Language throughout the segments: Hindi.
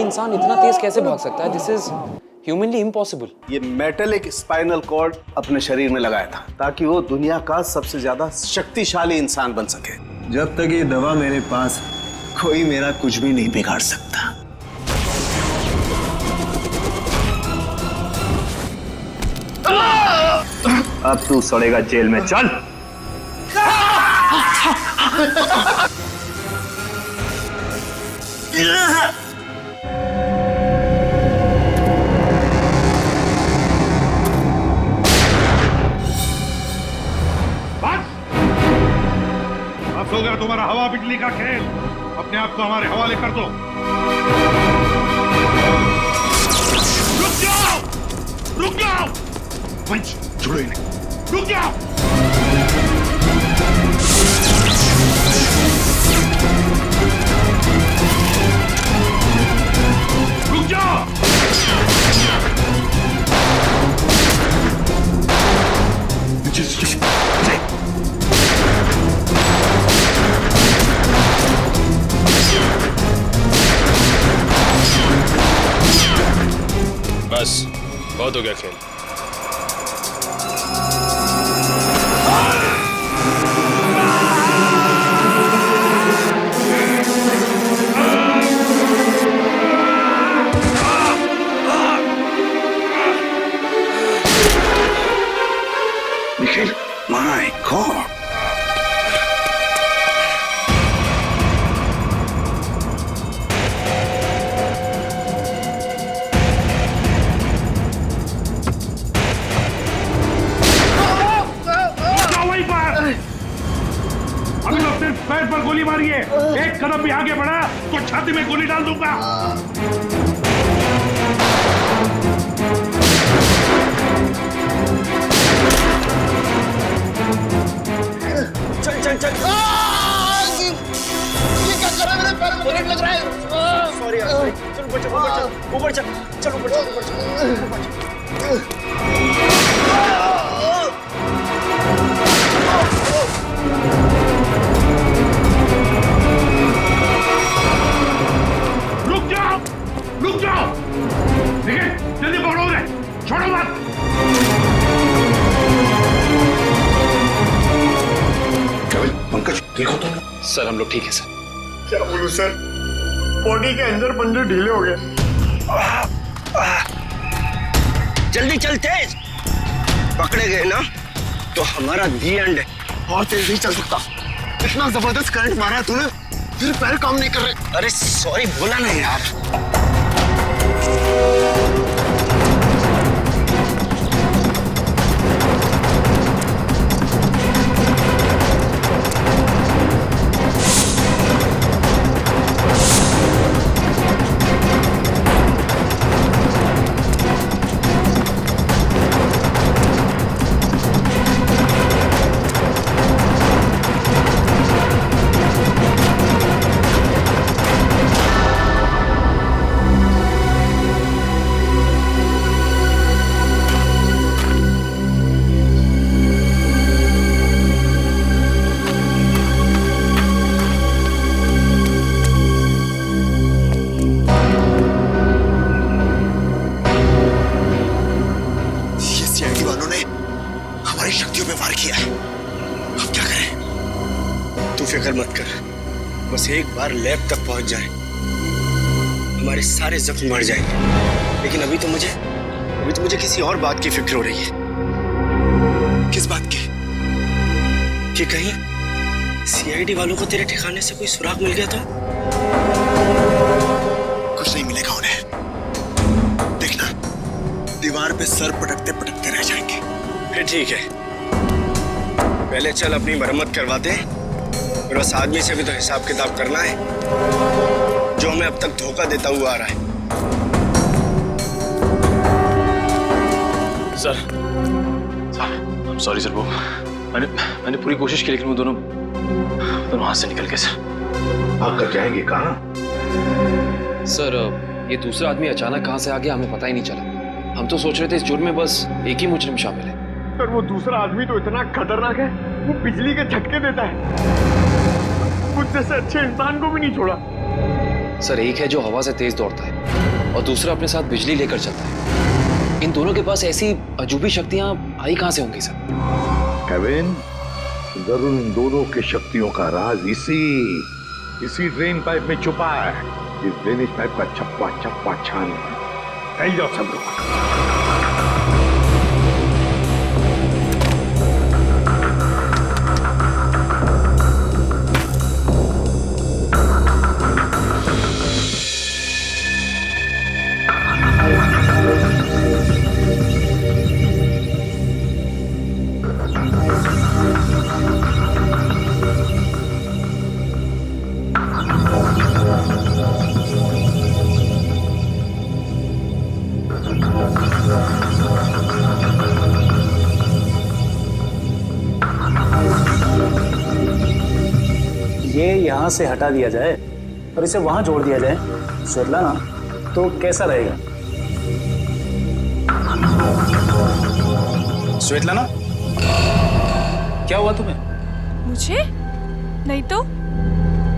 कोई इंसान इतना तेज कैसे भाग सकता है? This is humanly impossible. ये मेटलिक स्पाइनल कॉर्ड अपने शरीर में लगाया था ताकि वो दुनिया का सबसे ज्यादा शक्तिशाली इंसान बन सके। जब तक ये दवा मेरे पास, कोई मेरा कुछ भी नहीं बिगाड़ सकता। अब तू सड़ेगा जेल में, चल। बस हो गया तुम्हारा हवा बिजली का खेल। अपने आप को हमारे हवाले कर दो। रुक जाओ, रुक जाओ। पंच छोड़ो इन्हें, रुक जाओ। रुक जाओ। बस बहुत हो गया खेल। My God. पैर पर गोली मारी है। एक कदम भी आगे बढ़ा तो छाती में गोली डाल दूंगा। चल चल चल। ये क्या कर रहा है? मेरे पैर में बुलेट लग रहा है। सॉरी यार, चल ऊपर चल, ऊपर चल, चल ऊपर चल, ऊपर चल। रुक जाओ, रुक जाओ। ठीक है, जल्दी पकड़ो उन्हें, छोड़ो मत। पंकज देखो तो। सर हम लोग ठीक है सर। क्या बोलूं सर, बॉडी के अंदर पंजे ढीले हो गए। जल्दी चल, तेज। पकड़े गए ना तो हमारा दी एंड है। और तेज नहीं चल सकता। इतना जबरदस्त करंट मारा है तूने, फिर पैर काम नहीं कर रहे। अरे सॉरी बोला ना यार। शक्तियों पे वार किया है। अब क्या करें? तू फिक्र मत कर, बस एक बार लैब तक पहुंच जाए, हमारे सारे जख्म मर जाएंगे। लेकिन अभी तो मुझे किसी और बात की फिक्र हो रही है। किस बात की? कि कहीं सीआईडी वालों को तेरे ठिकाने से कोई सुराग मिल गया तो? कुछ नहीं मिलेगा उन्हें। देखना, दीवार पे सर पटकते पटकते रह जाएंगे। फिर ठीक है, पहले चल अपनी मरम्मत करवा दे। फिर बस आदमी से भी तो हिसाब किताब करना है जो हमें अब तक धोखा देता हुआ आ रहा है। सर सॉरी सर, वो मैंने पूरी कोशिश की लेकिन वो दोनों हाथ से निकल गए सर। भाग कर जाएंगे कहाँ? सर ये दूसरा आदमी अचानक कहाँ से आ गया हमें पता ही नहीं चला। हम तो सोच रहे थे इस जुर्म में बस एक ही मुजरिम शामिल है। पर वो दूसरा आदमी तो इतना खतरनाक है, वो बिजली के झटके देता है। मुझ जैसे अच्छे इंसान को भी नहीं छोड़ा। सर एक है जो हवा से तेज दौड़ता है और दूसरा अपने साथ बिजली लेकर चलता है। इन दोनों के पास ऐसी अजूबी शक्तियां आई कहां से होंगी सर? केविन, जरूर इन दोनों की शक्तियों का राज इसी ड्रेन पाइप में छुपा है। इस ड्रेनेज पाइप का चप्पा चप्पा छान फैल जाओ सब लोग। ये यहाँ से हटा दिया जाए और इसे वहां जोड़ दिया जाए स्वेतलाना, तो कैसा रहेगा? स्वेतलाना, क्या हुआ तुम्हें? मुझे? नहीं तो।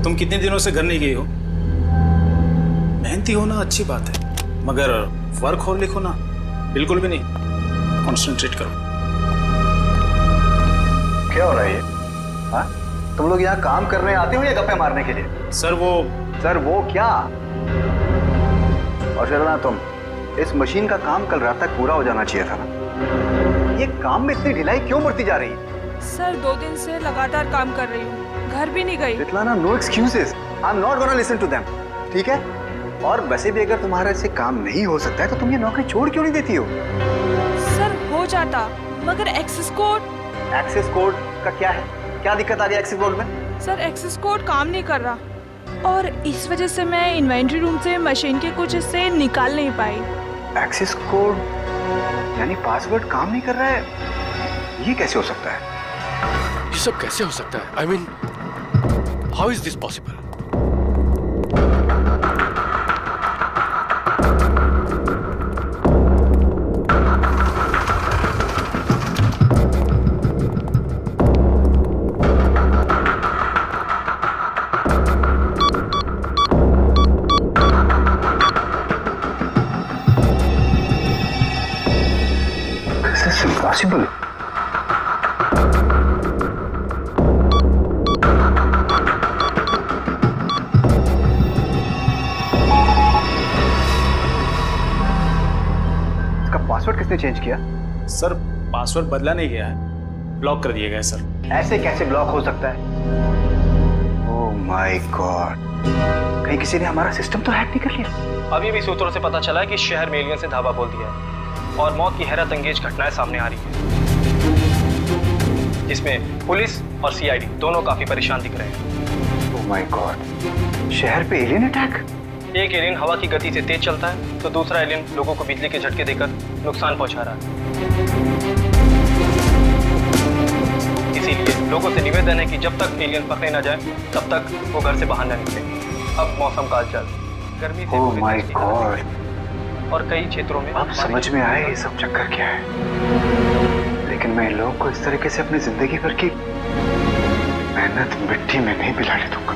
तुम कितने दिनों से घर नहीं गई हो? मेहनती होना अच्छी बात है, मगर वर्क हो लिखो ना, बिल्कुल भी नहीं। कॉन्सेंट्रेट करो। क्या हो रहा है ये? हाँ? तुम लोग यहाँ काम करने आते हो या गप्पे मारने के लिए? सर वो क्या? और शर्मा, तुम इस मशीन का काम कल रात तक पूरा हो जाना चाहिए था ना। ये काम में इतनी ढिलाई क्यों बढ़ती जा रही है? सर 2 दिन से लगातार काम कर रही हूँ, घर भी नहीं गई। Svetlana, no excuses. I am not gonna listen to them. ठीक है? और वैसे भी अगर तुम्हारे से काम नहीं हो सकता है तो तुम ये नौकरी छोड़ क्यों नहीं देती हो? सर हो जाता, मगर एक्सेस कोड। एक्सेस कोड का क्या है? क्या दिक्कत आ गई एक्सेस कोड में? सर एक्सेस कोड काम नहीं कर रहा और इस वजह से मैं इन्वेंट्री रूम से मशीन के कुछ हिस्से निकाल नहीं पाई। एक्सेस कोड यानी पासवर्ड काम नहीं कर रहा है? ये कैसे हो सकता है? ये सब कैसे हो सकता है? I mean, how is this possible? Impossible. इसका पासवर्ड किसने चेंज किया? सर पासवर्ड बदला नहीं गया है, ब्लॉक कर दिया गया है सर। ऐसे कैसे ब्लॉक हो सकता है? ओह माय गॉड, कहीं किसी ने हमारा सिस्टम तो हैक नहीं कर लिया? अभी भी सूत्रों से पता चला है कि शहर में एलियन से धावा बोल दिया है और मौत की हैरत अंगेज घटनाएं सामने आ रही है, जिसमें पुलिस और सीआईडी दोनों काफी परेशान दिख रहे हैं। ओह माय गॉड, शहर पे एलियन अटैक? एक एलियन हवा की गति से तेज चलता है तो दूसरा एलियन लोगों को बिजली के झटके देकर नुकसान पहुंचा रहा है। इसीलिए लोगों से निवेदन है कि जब तक एलियन पकड़े न जाए तब तक वो घर से बाहर न निकले। अब मौसम का हालचाल गर्मी से ओह माय गॉड, और कई क्षेत्रों में अब समझ में आया ये सब चक्कर क्या है। लेकिन मैं इन लोगों को इस तरीके से अपनी जिंदगी भर की मेहनत मिट्टी में नहीं मिलाने दूंगा।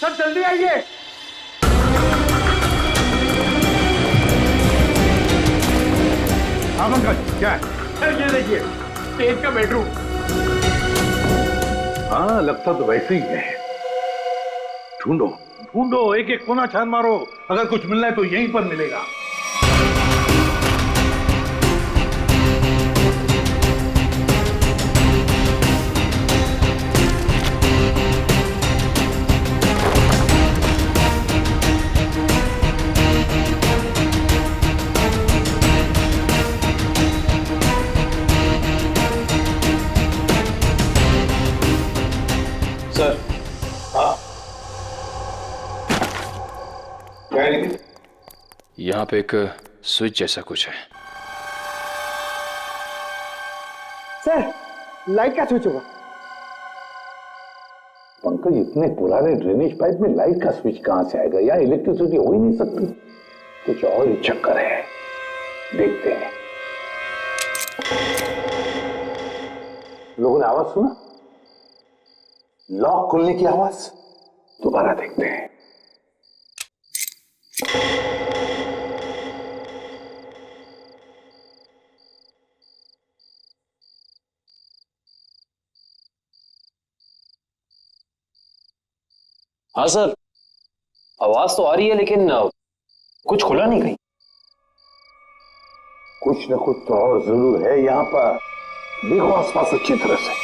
सर जल्दी आइए। हाँ अंकल, क्या है? सर ये देखिए, तेज का बेडरूम। हाँ, लगता तो वैसे ही है। ढूंढो ढूंढो, एक एक कोना छान मारो, अगर कुछ मिलना है तो यहीं पर मिलेगा। सर, यहाँ पे एक स्विच जैसा कुछ है। सर, लाइट का स्विच होगा? पंकज, इतने पुराने ड्रेनेज पाइप में लाइट का स्विच कहां से आएगा? या इलेक्ट्रिसिटी हो ही नहीं सकती। कुछ और ही चक्कर है, देखते हैं। लोगों ने आवाज सुना? लॉक खुलने की आवाज। दोबारा देखते हैं। हाँ सर, आवाज तो आ रही है लेकिन कुछ खुला नहीं कहीं। कुछ न कुछ तो और जरूर है यहां पर। देखो आसपास अच्छी तरह से।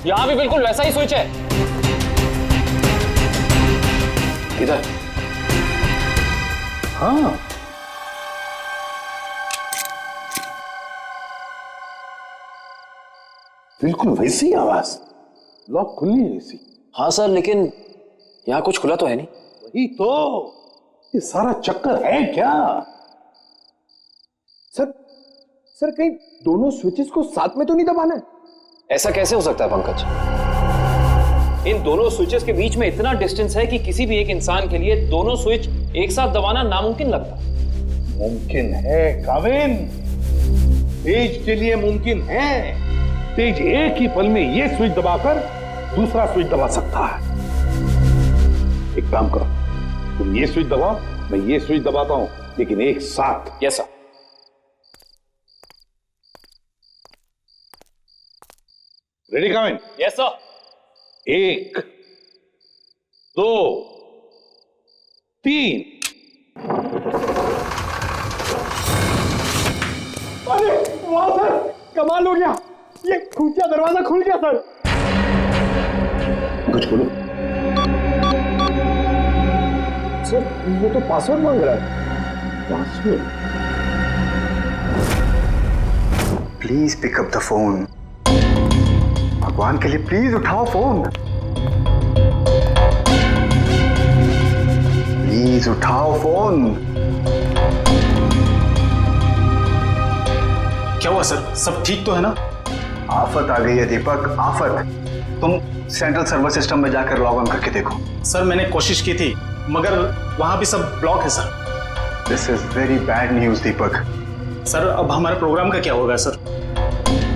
यहाँ भी बिल्कुल वैसा ही स्विच है। किधर? हाँ, बिल्कुल वैसी आवाज। लॉक खुलनी है इसी। हाँ सर, लेकिन यहाँ कुछ खुला तो है नहीं। वही तो, ये सारा चक्कर है क्या? सर कहीं दोनों स्विचेस को साथ में तो नहीं दबाना है? ऐसा कैसे हो सकता है पंकज? इन दोनों स्विचेस के बीच में इतना डिस्टेंस है कि किसी भी एक इंसान के लिए दोनों स्विच एक साथ दबाना नामुमकिन लगता है। मुमकिन है काविन, तेज के लिए मुमकिन है। तेज एक ही पल में ये स्विच दबाकर दूसरा स्विच दबा सकता है। एक काम करो, तुम ये स्विच दबाओ, मैं ये स्विच दबाता हूं, लेकिन एक साथ। Yes sir. Ready Kavin? Yes sir. 1 2 3। अरे वाह सर, कमाल हो गया, ये खुफिया दरवाजा खुल गया सर। कुछ बोलो सर, ये तो पासवर्ड मांग रहा है। Password? Please pick up the phone. भगवान के लिए प्लीज उठाओ फोन। प्लीज उठाओ फोन। क्या हुआ सर, सब ठीक तो है ना? आफत आ गई है दीपक, आफत। तुम सेंट्रल सर्वर सिस्टम में जाकर लॉग ऑन करके देखो। सर मैंने कोशिश की थी, मगर वहां भी सब ब्लॉक है sir. This is very bad news Deepak. Sir अब हमारे प्रोग्राम का क्या होगा सर?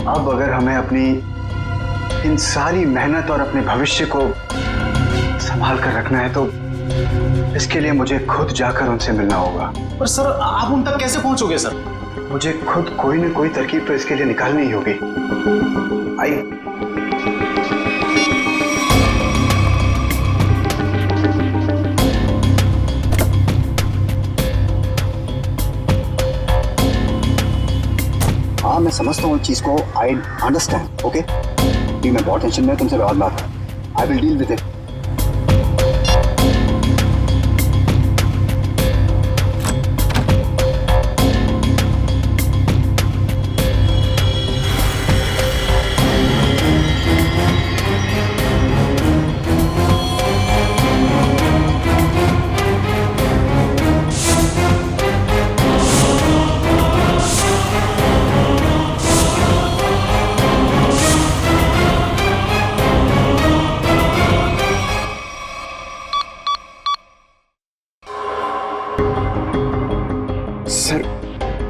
अब अगर हमें अपनी इन सारी मेहनत और अपने भविष्य को संभाल कर रखना है तो इसके लिए मुझे खुद जाकर उनसे मिलना होगा। पर सर आप उन तक कैसे पहुंचोगे सर? मुझे खुद कोई न कोई तरकीब तो इसके लिए निकालनी ही होगी। आई हाँ, मैं समझता हूँ चीज को। I understand. ओके, मैं बहुत टेंशन में, तुमसे बहुत बात है। I will deal with it.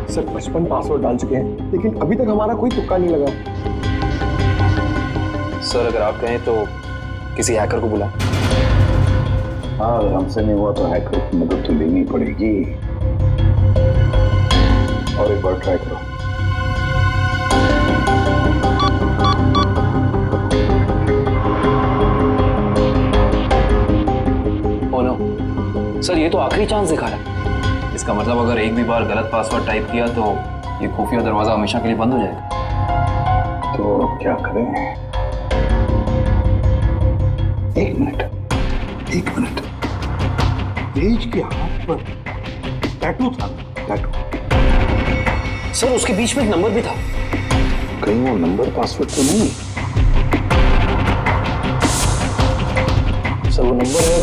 Sir 55 password डाल चुके हैं, लेकिन अभी तक हमारा कोई तुक्का नहीं लगा। सर अगर आप कहें तो किसी हैकर को बुलाएं। हाँ, अगर हमसे नहीं हुआ तो हैकर की मदद तो लेनी पड़ेगी। और एक बार ट्राई करो। ओ नो सर, ये तो आखिरी चांस दिखा रहा है। इसका मतलब अगर एक भी बार गलत पासवर्ड टाइप किया तो ये खुफिया दरवाजा हमेशा के लिए बंद हो जाएगा। तो अब क्या करें? एक मिनट। तेज के हाथ पर टैटू था। सर उसके बीच में एक नंबर भी था। कहीं वो नंबर पासवर्ड तो नहीं? सर वो नंबर है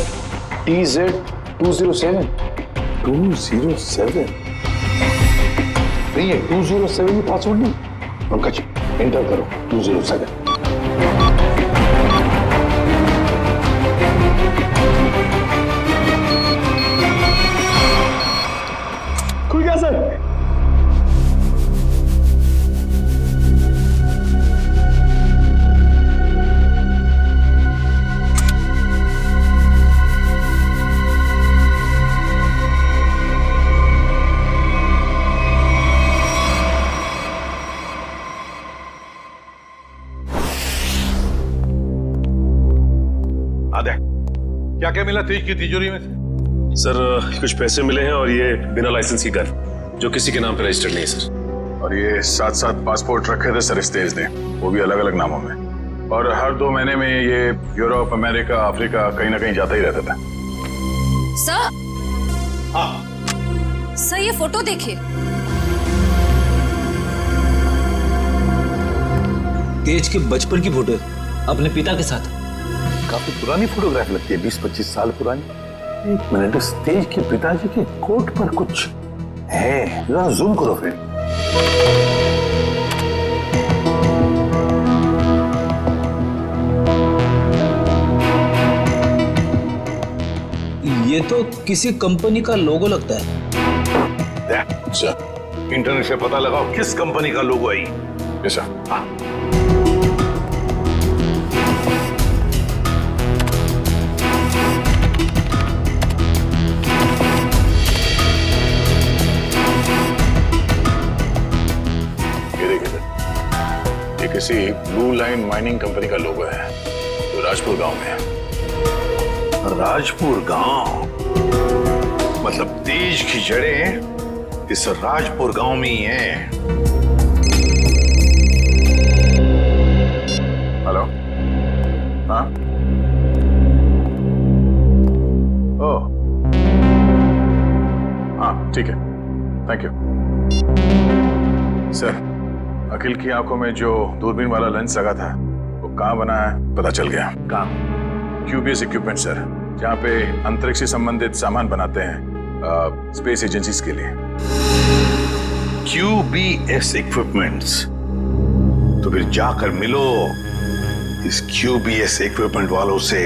TZ207। 207 नहीं है, 207 ही पासवर्ड नहीं। पंकज एंटर करो 207। खुल गया सर। क्या क्या मिला तेज की तिजोरी में से? सर कुछ पैसे मिले हैं और ये बिना लाइसेंस की गन जो किसी के नाम पे रजिस्टर्ड नहीं है सर। और ये 7-7 पासपोर्ट रखे थे सर इस तेज ने, वो भी अलग अलग नामों में। और हर 2 महीने में ये यूरोप, अमेरिका, अफ्रीका कहीं ना कहीं जाता ही रहता था। सर, हाँ सर ये फोटो देखिए। तेज के बचपन की फोटो है, अपने पिता के साथ। काफी पुरानी फोटोग्राफ लगती है, 20-25 साल पुरानी। एक मिनट, इस तेज के पिताजी के कोट पर कुछ है, जरा जूम करो फ्रेंड। ये तो किसी कंपनी का लोगो लगता है। इंटरनेट से पता लगाओ किस कंपनी का लोगो है। ऐसा हाँ। किसी ब्लू लाइन माइनिंग कंपनी का लोगो है जो राजपुर गांव में है। राजपुर गांव मतलब तेज की जड़ें इस राजपुर गांव में ही हैं। हेलो, हाँ, ओह, हाँ ठीक है, थैंक यू सर। अखिल की आंखों में जो दूरबीन वाला लेंस लगा था वो कहाँ बना है पता चल गया। कहाँ? QBS इक्विपमेंट सर, जहाँ पे अंतरिक्ष से संबंधित सामान बनाते हैं स्पेस एजेंसीज के लिए। QBS equipments? तो फिर जाकर मिलो इस QBS इक्विपमेंट वालों से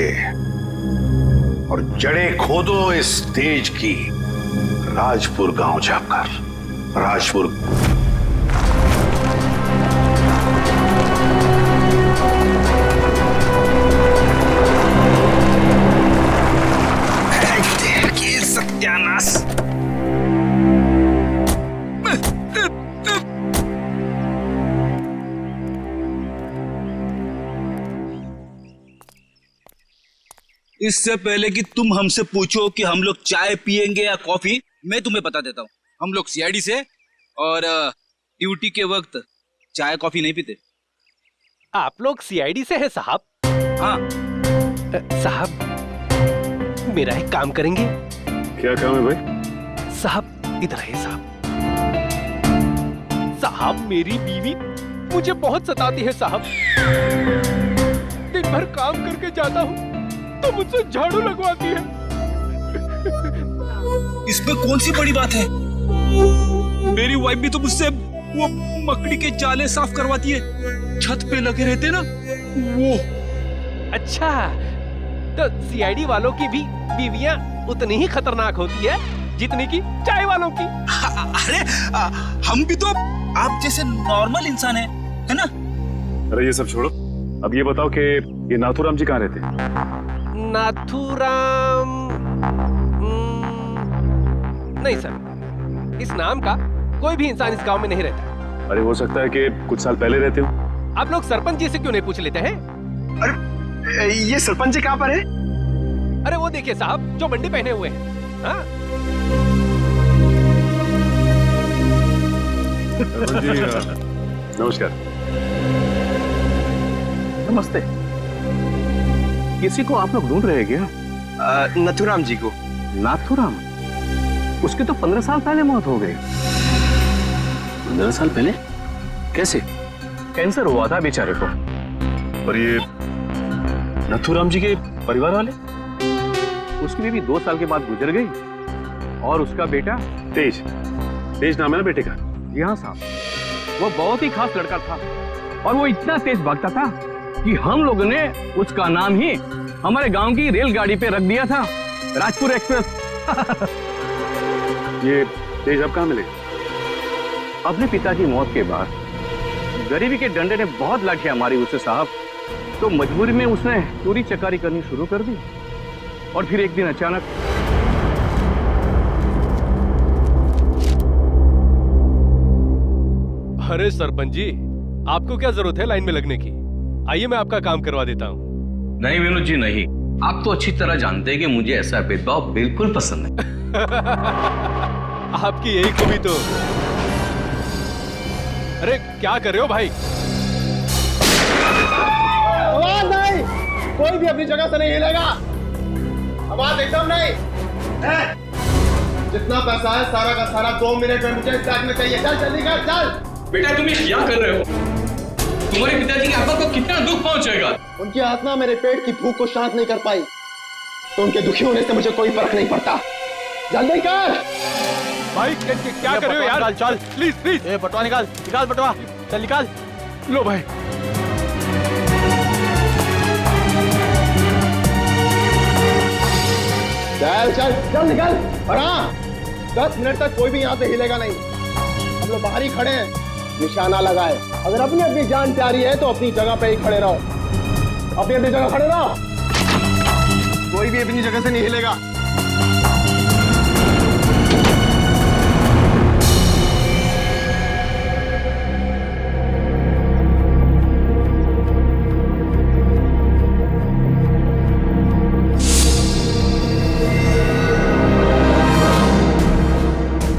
और जड़ें खोदो इस तेज की राजपुर गांव जाकर। राजपुर सत्यानाश। इससे पहले कि तुम हमसे पूछो कि हम लोग चाय पियेंगे या कॉफी, मैं तुम्हें बता देता हूँ, हम लोग CID से और ड्यूटी के वक्त चाय कॉफी नहीं पीते। आप लोग CID से हैं साहब? हाँ साहब, मेरा एक काम करेंगे? क्या काम है भाई? साहब इधर है साहब। साहब मेरी बीवी मुझे बहुत सताती है साहब। दिन भर काम करके जाता हूँ तो मुझसे झाड़ू लगवाती है। इसमें कौन सी बड़ी बात है? मेरी वाइफ भी तो मुझसे वो मकड़ी के जाले साफ करवाती है, छत पे लगे रहते ना वो। अच्छा, तो CID वालों की भी बीवियां उतनी ही खतरनाक होती है जितनी की चाय वालों की। अरे हम भी तो आप जैसे नॉर्मल इंसान है ना? अरे ये सब छोड़ो, अब ये बताओ कि ये नाथूराम जी कहाँ रहते हैं? नाथूराम नहीं सर, इस नाम का कोई भी इंसान इस गांव में नहीं रहता। अरे हो सकता है कि कुछ साल पहले रहते हो। आप लोग सरपंच जी से क्यों नहीं पूछ लेते हैं? अरे ये सरपंच जी कहाँ पर है? अरे वो देखिए साहब, जो बंडी पहने हुए हैं। हाँ? नमस्कार। नमस्ते। किसी को आप लोग ढूंढ रहे हैं क्या? नथुराम जी को। नाथुराम? उसकी तो 15 साल पहले मौत हो गई। 15 साल पहले? कैसे? कैंसर हुआ था बेचारे को। और ये नथुराम जी के परिवार वाले? उसकी बीवी 2 साल के बाद गुजर गई और उसका बेटा तेज, तेज नाम है ना बेटे का? जी हाँ साहब, वो बहुत ही खास लड़का था और वो इतना तेज भागता था कि हम लोगों ने उसका नाम ही हमारे गांव की रेलगाड़ी पे रख दिया था, राजपुर एक्सप्रेस। ये तेज अब कहाँ मिले? अपने पिता की मौत के बाद गरीबी के डंडे ने बहुत लाठियां मारी उसे साहब, तो मजबूरी में उसने चोरी चकारी करनी शुरू कर दी और फिर एक दिन अचानक अरे सरपंच जी, आपको क्या जरूरत है लाइन में लगने की? आइए मैं आपका काम करवा देता हूँ। नहीं विनोद जी नहीं, आप तो अच्छी तरह जानते हैं कि मुझे ऐसा भेदभाव बिल्कुल पसंद नहीं। आपकी यही खूबी तो। अरे क्या कर रहे हो भाई? आवाज नहीं, कोई भी अपनी जगह से नहीं हिलेगा। आवाज एकदम नहीं। जितना पैसा है सारा का सारा 2 मिनट में मुझे स्टॉक में चाहिए। चल जल्दी कर, चल। बेटा तुम ये क्या कर रहे हो? तुम्हारे पिताजी की आत्मा को कितना दुख पहुंचेगा? उनकी आत्मा मेरे पेट की भूख को शांत नहीं कर पाई, तो उनके दुखी होने से मुझे कोई फर्क नहीं पड़ता। जल्दी कर भाई, क्या कर रहे हो यार? चल प्लीज प्लीज। ए बटवा निकाल, निकाल बटवा, चल निकाल। लो भाई। चल चल चल निकल। बढ़ा, 10 मिनट तक कोई भी यहाँ से हिलेगा नहीं। हम लोग बाहर ही खड़े हैं, निशाना लगाए। अगर अपनी अपनी जान प्यारी है तो अपनी जगह पे ही खड़े रहो। अपनी अपनी जगह खड़े रहो, कोई भी अपनी जगह से नहीं हिलेगा।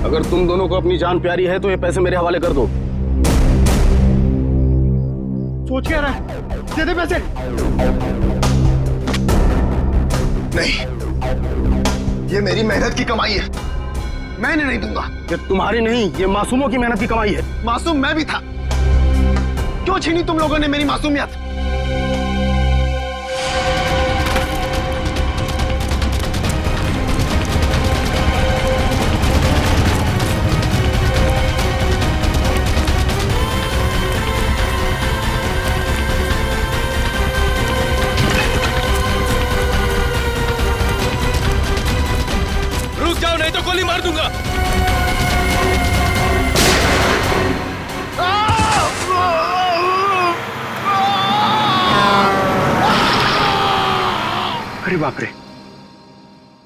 अगर तुम दोनों को अपनी जान प्यारी है तो ये पैसे मेरे हवाले कर दो। सोच क्या रहा है? दे दे पैसे। नहीं, ये मेरी मेहनत की कमाई है, मैंने नहीं दूंगा। ये तुम्हारी नहीं, ये मासूमों की मेहनत की कमाई है। मासूम मैं भी था, क्यों छीनी तुम लोगों ने मेरी मासूमियत? नहीं तो गोली मार दूंगा। अरे बाप रे,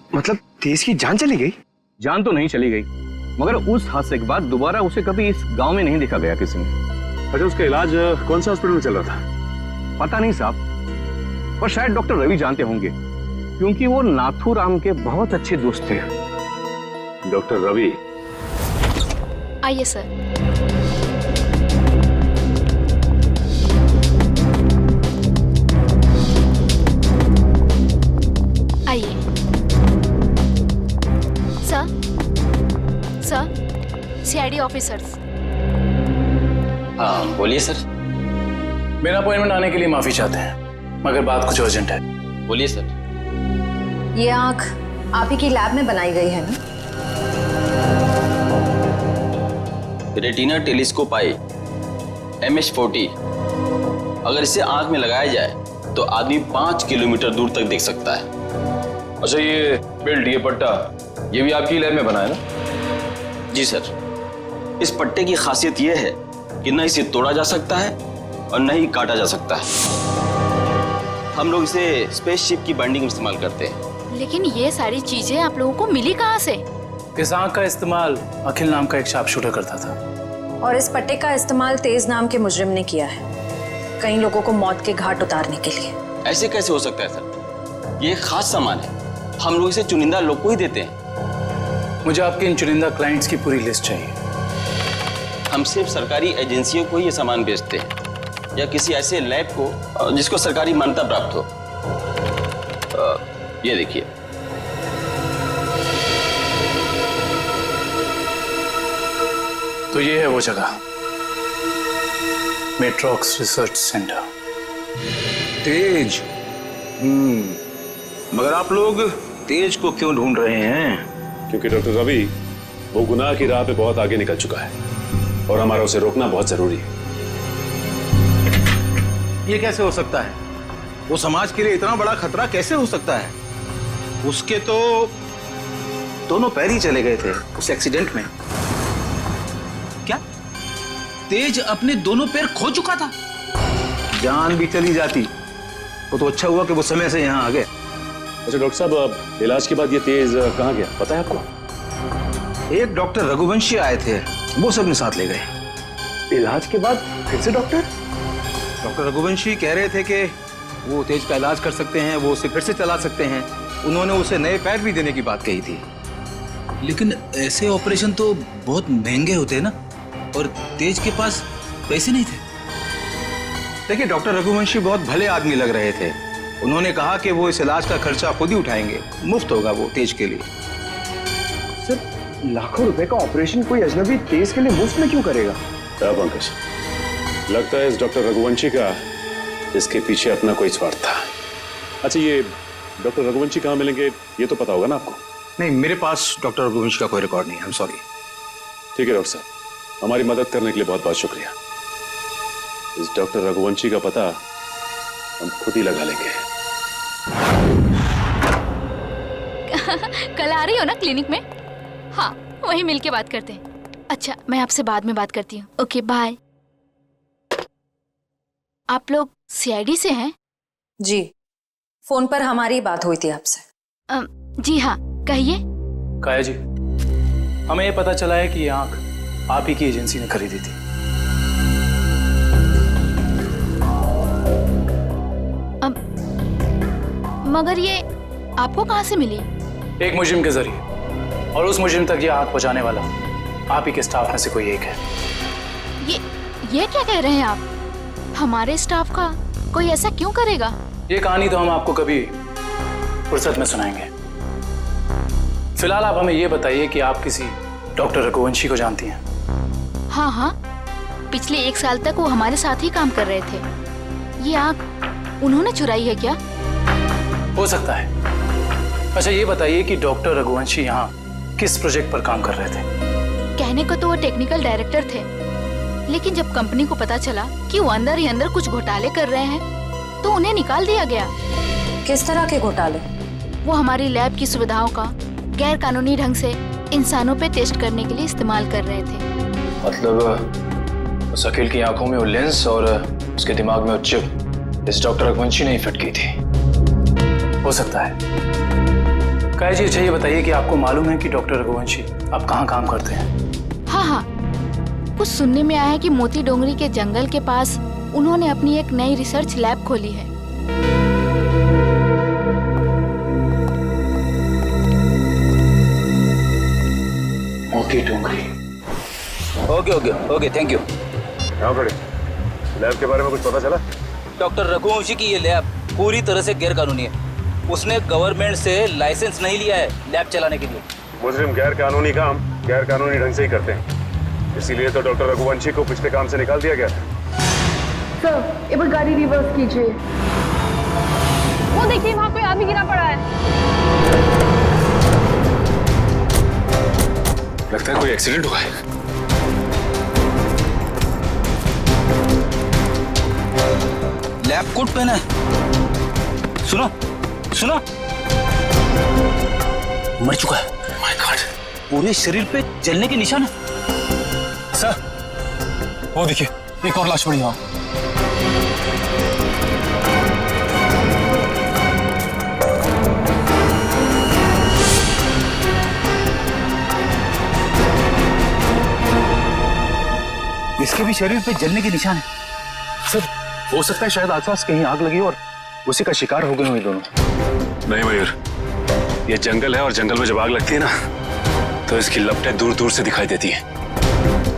मतलब तेज की जान चली गई? जान तो नहीं चली गई, मगर उस हादसे के बाद दोबारा उसे कभी इस गांव में नहीं देखा गया किसी ने। अच्छा, उसका इलाज कौन सा हॉस्पिटल में चल रहा था? पता नहीं साहब, पर शायद डॉक्टर रवि जानते होंगे, क्योंकि वो नाथूराम के बहुत अच्छे दोस्त थे। डॉक्टर रवि? आइए सर। आइए सर, सीआईडी ऑफिसर्स। हाँ बोलिए सर। मेरा अपॉइंटमेंट आने के लिए माफी चाहते हैं, मगर बात कुछ अर्जेंट है। बोलिए सर। ये आंख आप ही की लैब में बनाई गई है ना? रेटिना टेलीस्कोप आई MH40, अगर इसे आंख में लगाया जाए तो आदमी 5 किलोमीटर दूर तक देख सकता है। अच्छा, ये बेल्ट, ये पट्टा, ये भी आपकी लैब में बना है ना? जी सर, इस पट्टे की खासियत यह है कि न इसे तोड़ा जा सकता है और न ही काटा जा सकता है। हम लोग इसे स्पेसशिप की बाइंडिंग में इस्तेमाल करते हैं। लेकिन ये सारी चीजें आप लोगों को मिली कहाँ से? इस आंख का इस्तेमाल अखिल नाम का एक शार्प शूटर करता था, और इस पट्टे का इस्तेमाल तेज नाम के मुजरिम ने किया है, कई लोगों को मौत के घाट उतारने के लिए। ऐसे कैसे हो सकता है सर? ये एक खास सामान है, हम लोग इसे चुनिंदा लोग को ही देते हैं। मुझे आपके इन चुनिंदा क्लाइंट्स की पूरी लिस्ट चाहिए। हम सिर्फ सरकारी एजेंसियों को ही ये सामान बेचते हैं, या किसी ऐसे लैब को जिसको सरकारी मान्यता प्राप्त हो। ये देखिए, तो ये है वो जगह, मेट्रॉक्स रिसर्च सेंटर। तेज, मगर आप लोग तेज को क्यों ढूंढ रहे हैं? क्योंकि डॉक्टर रवि वो गुनाह की राह पे बहुत आगे निकल चुका है और हमारा उसे रोकना बहुत जरूरी है। ये कैसे हो सकता है? वो समाज के लिए इतना बड़ा खतरा कैसे हो सकता है? उसके तो दोनों पैर ही चले गए थे उस एक्सीडेंट में। क्या तेज अपने दोनों पैर खो चुका था? जान भी चली जाती। वो तो अच्छा हुआ कि वो समय से यहाँ आ गए। अच्छा डॉक्टर साहब, अब इलाज के बाद ये तेज कहाँ गया पता है आपको? एक डॉक्टर रघुवंशी आए थे, वो सबने साथ ले गए। इलाज के बाद फिर से डॉक्टर? डॉक्टर रघुवंशी कह रहे थे कि वो तेज का इलाज कर सकते हैं, वो उसे फिर से चला सकते हैं। उन्होंने उसे नए पैर भी देने की बात कही थी। लेकिन ऐसे ऑपरेशन तो बहुत महंगे होते हैं ना, और तेज के पास पैसे नहीं थे। देखिए, डॉक्टर रघुवंशी बहुत भले आदमी लग रहे थे। उन्होंने कहा कि वो इस इलाज का खर्चा खुद ही उठाएंगे, मुफ्त होगा वो तेज के लिए। सर, लाखों रुपए का ऑपरेशन कोई अजनबी तेज के लिए मुफ्त में क्यों करेगा? अब अंकुश, लगता है इस डॉक्टर रघुवंशी का इसके पीछे अपना कोई स्वार्थ था। अच्छा, ये डॉक्टर रघुवंशी कहाँ मिलेंगे ये तो पता होगा ना आपको? नहीं, मेरे पास डॉक्टर रघुवंशी का कोई रिकॉर्ड नहीं है। I am sorry. ठीक है डॉक्टर साहब, हमारी मदद करने के लिए बहुत बहुत शुक्रिया। इस डॉक्टर रघुवंशी का पता हम खुद ही लगा लेंगे। कल आ रही हो ना क्लिनिक में? हाँ, वहीं मिलके बात करते हैं। अच्छा, मैं आपसे बाद में बात करती हूँ। Okay, bye. आप लोग सीआईडी से हैं? जी, फोन पर हमारी बात हुई थी आपसे। जी हाँ, कहिए। काया जी, हमें ये पता चला है कि ये आंख आप ही की एजेंसी ने खरीदी थी। मगर ये आपको कहाँ से मिली? एक मुजिम के जरिए, और उस मुजिम तक ये आंख पहुंचाने वाला आप ही के स्टाफ में से कोई एक है। ये क्या कह रहे हैं आप? हमारे स्टाफ का कोई ऐसा क्यों करेगा? ये कहानी तो हम आपको कभी फुर्सत में सुनाएंगे। फिलहाल आप हमें ये बताइए कि आप किसी डॉक्टर रघुवंशी को जानती हैं? हाँ हाँ, पिछले 1 साल तक वो हमारे साथ ही काम कर रहे थे। ये आंख उन्होंने चुराई है क्या? हो सकता है। अच्छा, ये बताइए कि डॉक्टर रघुवंशी यहाँ किस प्रोजेक्ट पर काम कर रहे थे? कहने को तो वो टेक्निकल डायरेक्टर थे, लेकिन जब कंपनी को पता चला कि वो अंदर ही अंदर कुछ घोटाले कर रहे हैं तो उन्हें निकाल दिया गया। किस तरह के घोटाले? वो हमारी लैब की सुविधाओं का गैर कानूनी ढंग से इंसानों पे टेस्ट करने के लिए इस्तेमाल कर रहे थे। मतलब उस वकील की आंखों में वो लेंस और उसके दिमाग में वो चिप इस डॉक्टर रघुवंशी ने ही फिट की थी। हो सकता है। काया जी, अच्छा ये बताइए कि आपको मालूम है कि डॉक्टर रघुवंशी आप कहाँ काम करते हैं? हाँ हाँ, कुछ सुनने में आया है कि मोती डोंगरी के जंगल के पास उन्होंने अपनी एक नई रिसर्च लैब खोली है। मोती डोंगरी। Okay, thank you. कहाँ खड़े? लैब के बारे में कुछ पता चला? डॉक्टर रघुवंशी की ये लैब पूरी तरह से गैर कानूनी है। उसने गवर्नमेंट से लाइसेंस नहीं लिया है लैब चलाने के लिए। मुजरिम गैर कानूनी काम गैर कानूनी ढंग से ही करते हैं, इसीलिए तो डॉक्टर रघुवंशी को पिछले काम से निकाल दिया गया था। सर, एक बार गाड़ी रिवर्स कीजिए। वो देखिए, वहाँ कोई आदमी गिरा पड़ा है। लगता है कोई एक्सीडेंट हुआ है। लैब कोट पहना है। सुनो, मर चुका है। माय गॉड, पूरे शरीर पे जलने के निशान है। सर, वो देखिए, एक और लाश पड़ी वहां। इसके भी शरीर पे जलने के निशान है। सर, हो सकता है शायद आसपास कहीं आग लगी और उसी का शिकार हो गए हुए दोनों। नहीं मयूर, ये जंगल है और जंगल में जब आग लगती है ना तो इसकी लपटें दूर दूर से दिखाई देती हैं।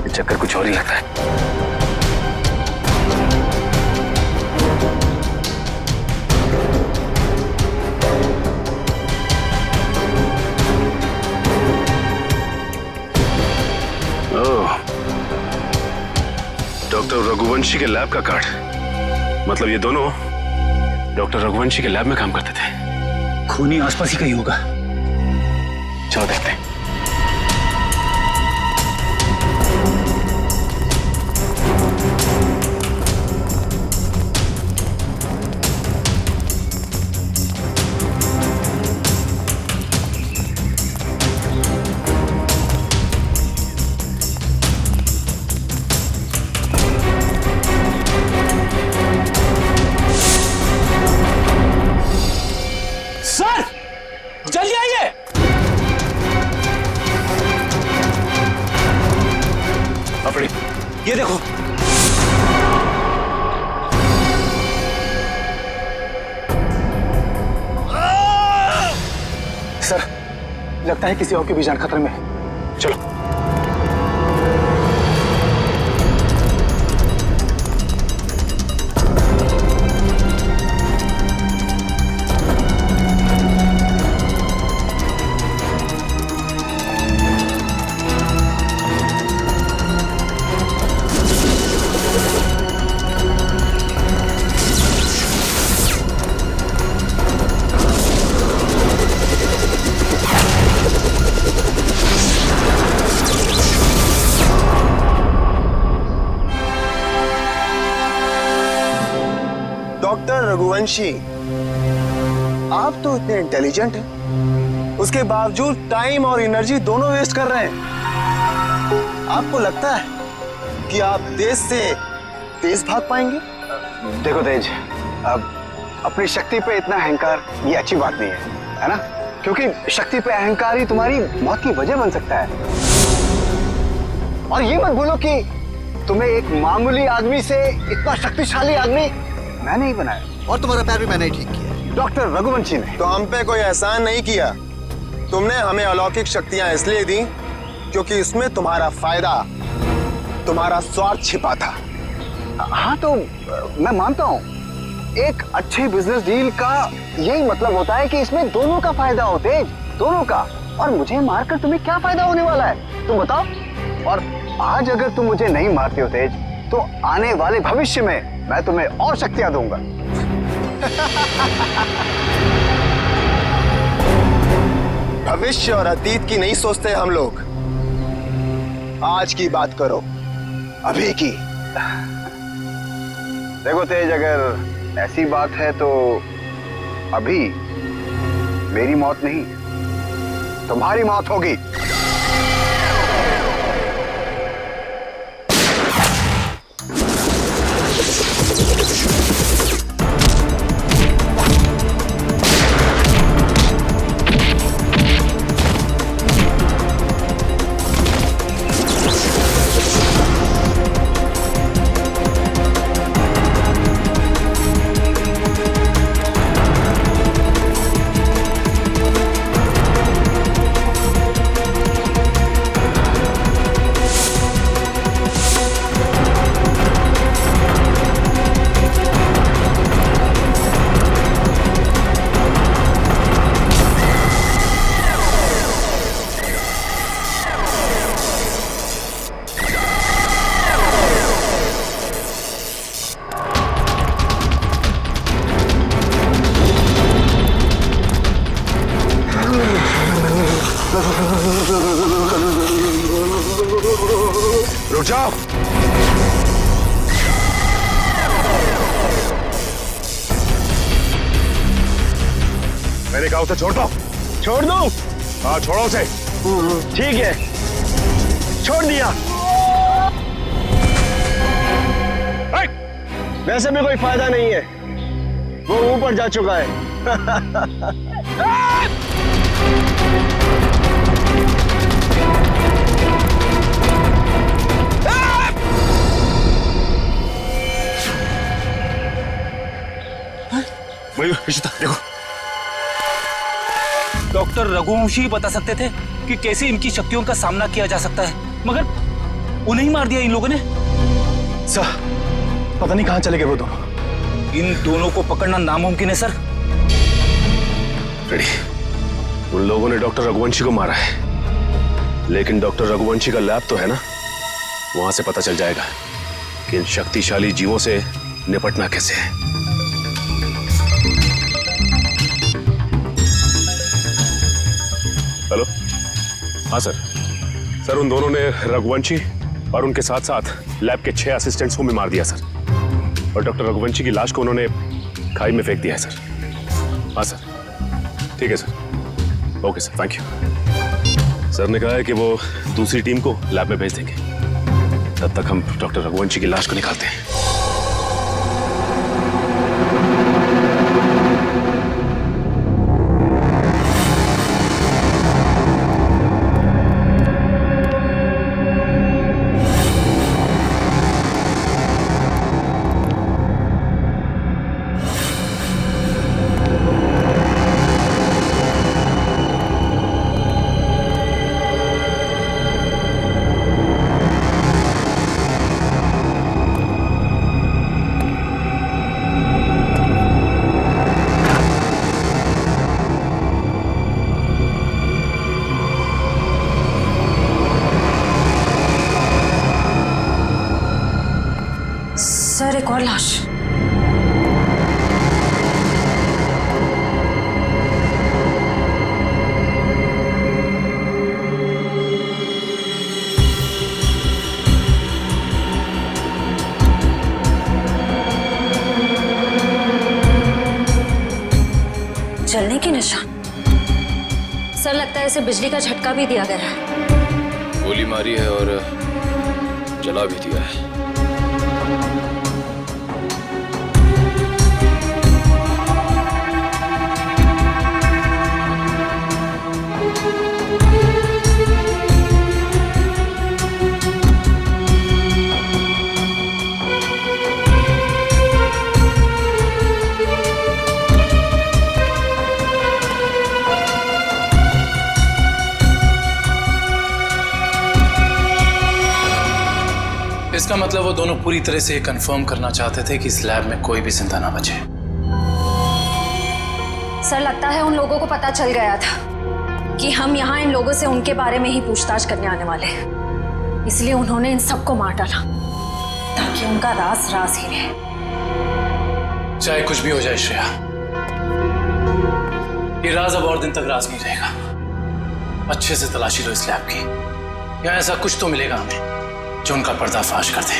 ये चक्कर कुछ और ही लगता है। ओह, डॉक्टर रघुवंशी के लैब का कार्ड। मतलब ये दोनों डॉक्टर रघुवंशी के लैब में काम करते थे। खूनी आसपास ही कहीं होगा। चलो देखते हैं। सर जल्दी आइए। अपनी ये देखो, सर लगता है किसी और की भी जान खतरे में है। चलो। डॉक्टर रघुवंशी, आप तो इतने इंटेलिजेंट हैं, उसके बावजूद टाइम और एनर्जी दोनों वेस्ट कर रहे हैं। आपको लगता है कि आप तेज से तेज भाग पाएंगे? देखो तेज, अब अपनी शक्ति पे इतना अहंकार ये अच्छी बात नहीं है ना? क्योंकि शक्ति पे अहंकार ही तुम्हारी मौत की वजह बन सकता है। और ये मत भूलो कि तुम्हें एक मामूली आदमी से इतना शक्तिशाली आदमी मैंने ही बनाया, और तुम्हारा पैर भी मैंने ही ठीक किया। डॉक्टर रघुवंशी ने। तो हम पे कोई एहसान नहीं किया। तुमने हमें अलौकिक शक्तियां इसलिए दी क्योंकि इसमें तुम्हारा फायदा, तुम्हारा स्वार्थ छिपा था। हाँ तो मैं मानता हूँ, एक अच्छे बिजनेस डील का यही मतलब होता है कि इसमें दोनों का फायदा हो तेज, दोनों का। और मुझे मारकर तुम्हें क्या फायदा होने वाला है तुम बताओ? और आज अगर तुम मुझे नहीं मारते हो तेज, तो आने वाले भविष्य में मैं तुम्हें और शक्तियां दूंगा। भविष्य और अतीत की नहीं सोचते हम लोग, आज की बात करो, अभी की। देखो तेज, अगर ऐसी बात है तो अभी मेरी मौत नहीं, तुम्हारी मौत होगी। रुक जाओ। मैंने कहा उसे छोड़ दो। छोड़ दो? हाँ छोड़ो उसे। ठीक है, छोड़ दिया। वैसे भी कोई फायदा नहीं है, वो ऊपर जा चुका है। देखो, डॉक्टर रघुवंशी ही बता सकते थे कि कैसे इनकी शक्तियों का सामना किया जा सकता है, मगर उन्हें ही मार दिया इन लोगों ने। सर पता नहीं कहां चले गए वो दोनों। इन दोनों को पकड़ना नामुमकिन है सर। रेडी, उन लोगों ने डॉक्टर रघुवंशी को मारा है, लेकिन डॉक्टर रघुवंशी का लैब तो है ना, वहां से पता चल जाएगा कि इन शक्तिशाली जीवों से निपटना कैसे है। हेलो हाँ सर। सर उन दोनों ने रघुवंशी और उनके साथ साथ लैब के 6 असिस्टेंट्स को भी मार दिया सर। और डॉक्टर रघुवंशी की लाश को उन्होंने खाई में फेंक दिया है सर। हाँ सर। ठीक है sir. Okay sir, thank you. Sir ने कहा है कि वो दूसरी टीम को लैब में भेज देंगे। तब तक हम डॉक्टर रघुवंशी की लाश को निकालते हैं। सर एक और लाश। जलने के निशान। सर लगता है इसे बिजली का झटका भी दिया गया है। गोली मारी है और जला भी दिया है। इसका मतलब वो दोनों पूरी तरह से कंफर्म करना चाहते थे कि इस लैब में कोई भी जिंदा ना बचे। सर लगता है उन लोगों को पता चल गया था कि हम यहाँ इन लोगों से उनके बारे में ही पूछताछ करने आने वाले हैं, इसलिए उन्होंने इन सबको मार डाला ताकि उनका राज राज ही रहे। चाहे कुछ भी हो जाए श्रेया, ये राज अब और दिन तक राज नहीं रहेगा। अच्छे से तलाशी लो इस लैब की, या ऐसा कुछ तो मिलेगा हमें जो उनका पर्दाफाश कर दे।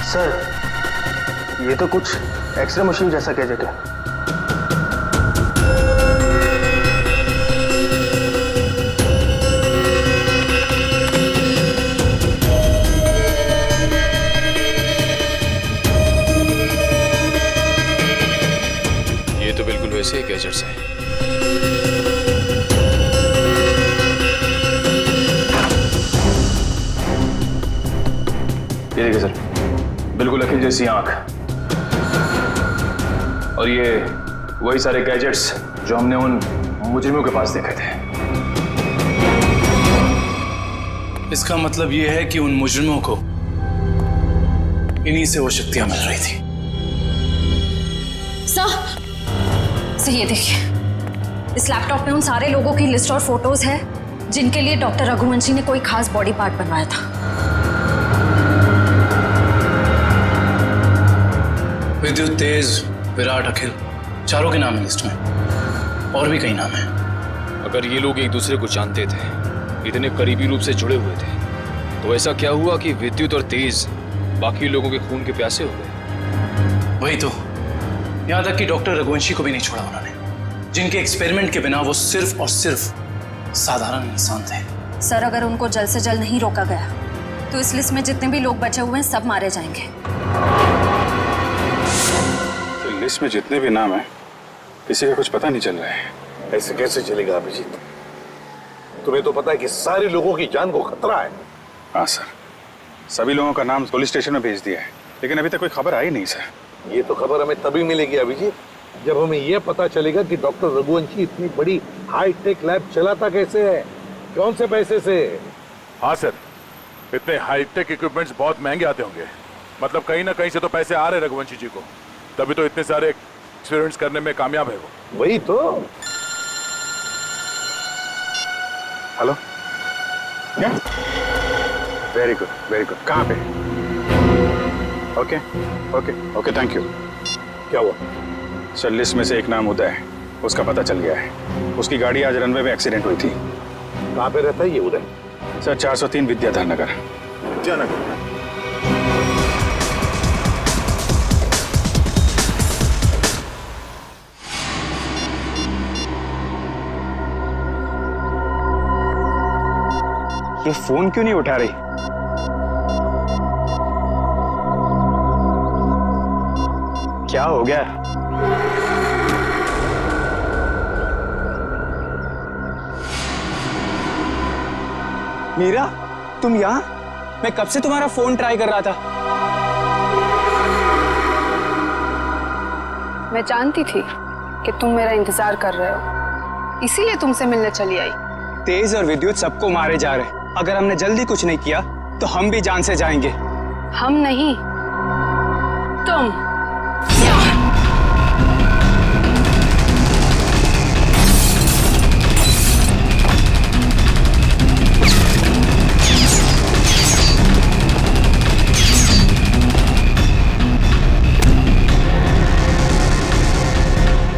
सर ये तो कुछ एक्सरे मशीन जैसा गैजेट है। वैसे गैजेट्स हैं। ये देखिए सर, बिल्कुल अखिल जैसी आंख। और ये वही सारे गैजेट्स जो हमने उन मुजरिमों के पास देखे थे। इसका मतलब ये है कि उन मुजरिमों को इन्हीं से वो शक्तियां मिल रही थी। सर ये देखिए, इस लैपटॉप में उन सारे लोगों की लिस्ट और फोटोज है जिनके लिए डॉक्टर रघुवंशी ने कोई खास बॉडी पार्ट बनवाया था। विद्युत, तेज, विराट, अखिल, चारों के नाम है लिस्ट में। और भी कई नाम हैं। अगर ये लोग एक दूसरे को जानते थे, इतने करीबी रूप से जुड़े हुए थे, तो ऐसा क्या हुआ कि विद्युत और तेज बाकी लोगों के खून के प्यासे हो गए? वही तो, यहां तक कि डॉक्टर रघुवंशी को भी नहीं छोड़ा उन्होंने, जिनके एक्सपेरिमेंट के बिना वो सिर्फ और सिर्फ साधारण इंसान थे। सर अगर उनको जल्द से जल्द नहीं रोका गया तो इस लिस्ट में जितने भी लोग बचे हुए हैं सब मारे जाएंगे। तो लिस्ट में जितने भी नाम हैं, किसी का कुछ पता नहीं चल रहा है। ऐसे कैसे चलेगा अभिजीत? तुम्हें तो पता है कि सारे लोगों की जान को खतरा है। हाँ सर, सभी लोगों का नाम पुलिस स्टेशन में भेज दिया है, लेकिन अभी तक कोई खबर आई नहीं सर। ये तो खबर हमें तभी मिलेगी अभिजीत जब हमें यह पता चलेगा कि डॉक्टर रघुवंशी इतनी बड़ी हाईटेक लैब चलाता कैसे है, कौन से पैसे से। हाँ सर, इतने हाईटेक इक्विपमेंट्स बहुत महंगे आते होंगे, मतलब कहीं ना कहीं से तो पैसे आ रहे रघुवंशी जी को। तभी तो इतने सारे एक्सपेरिमेंट्स करने में कामयाब है वो। वही तो। हेलो, क्या? Very good, very good. कहाँ पे? Okay okay okay, thank you. क्या हुआ? सर, लिस्ट में से एक नाम उदय है, उसका पता चल गया है। उसकी गाड़ी आज रनवे में एक्सीडेंट हुई थी। कहाँ पे रहता है ये उदय? सर, 403 विद्याधर नगर। विद्यानगर। ये फोन क्यों नहीं उठा रही? क्या हो गया? मीरा, तुम यहाँ? मैं कब से तुम्हारा फोन ट्राई कर रहा था। मैं जानती थी कि तुम मेरा इंतजार कर रहे हो, इसीलिए तुमसे मिलने चली आई। तेज और विद्युत सबको मारे जा रहे हैं। अगर हमने जल्दी कुछ नहीं किया तो हम भी जान से जाएंगे। हम नहीं, तुम।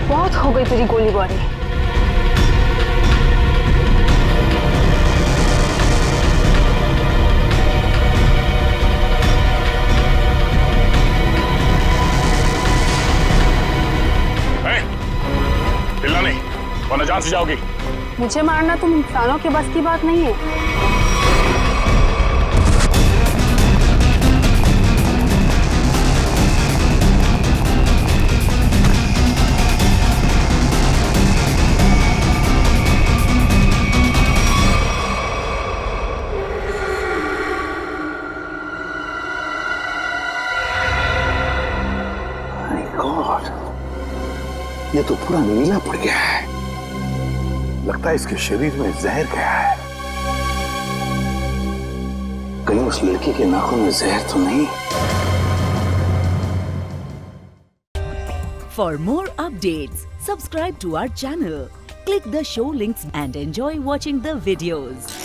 बहुत हो गई तेरी गोलीबारी। हिलना नहीं, वरना जान से जाओगी। मुझे मारना तुम इंसानों के बस की बात नहीं है। ये तो पूरा नीला पड़ गया है। लगता है इसके शरीर में जहर गया है। कहीं उस लड़की के नाखून में जहर तो नहीं? For more updates, subscribe to our channel, click the show links and enjoy watching the videos.